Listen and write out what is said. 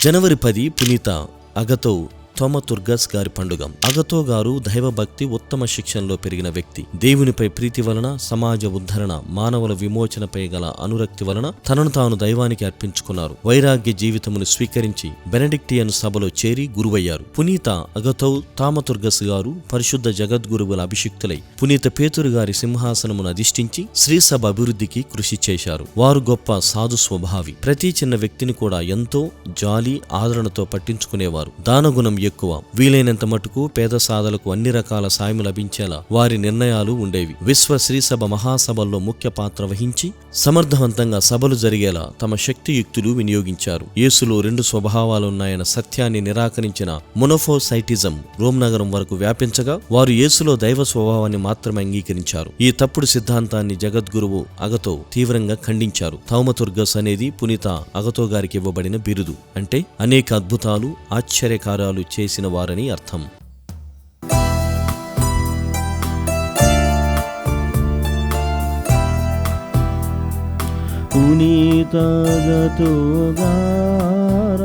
జనవరి 10 పునీత అగతో థౌమతుర్గస్ గారి పండుగ. అగతో గారు దైవభక్తి, ఉత్తమ శిక్షణలో పెరిగిన వ్యక్తి. దేవునిపై ప్రీతి వలన, సమాజ ఉద్ధరణ, మానవుల విమోచనపై గల అనురక్తి వలన తనను తాను దైవానికి అర్పించుకున్నారు. వైరాగ్య జీవితమును స్వీకరించి బెనడిక్టియన్ సభలో చేరి గురువయ్యారు. పునీత అగతో థౌమతుర్గస్ గారు పరిశుద్ధ జగద్గురువుల అభిషిక్తులై పునీత పేతురు గారి సింహాసనమును అధిష్ఠించి శ్రీసభ అభివృద్ధికి కృషి చేశారు. వారు గొప్ప సాధు స్వభావి. ప్రతి చిన్న వ్యక్తిని కూడా ఎంతో జాలి, ఆదరణతో పట్టించుకునేవారు. దానగుణం ఎక్కువ. వీలైనంత మటుకు పేద సాధలకు అన్ని రకాల సాయం లభించేలా వారి నిర్ణయాలు ఉండేవి. విశ్వ శ్రీసభ మహాసభల్లో ముఖ్య పాత్ర వహించి సమర్థవంతంగా సభలు జరిగేలా తమ శక్తియుక్తులు వినియోగించారు. యేసులో 2 స్వభావాలున్నాయన్న సత్యాన్ని నిరాకరించిన మొనోఫోసైటిజం రోమ్ నగరం వరకు వ్యాపించగా వారు యేసులో దైవ స్వభావాన్ని మాత్రమే అంగీకరించారు. ఈ తప్పుడు సిద్ధాంతాన్ని జగద్గురువు అగతో తీవ్రంగా ఖండించారు. థౌమతుర్గస్ అనేది పునీత అగతో గారికి ఇవ్వబడిన బిరుదు. అంటే అనేక అద్భుతాలు, ఆశ్చర్యకార్యాలు చేసిన వారని అర్థం. పునీత అగతో గారు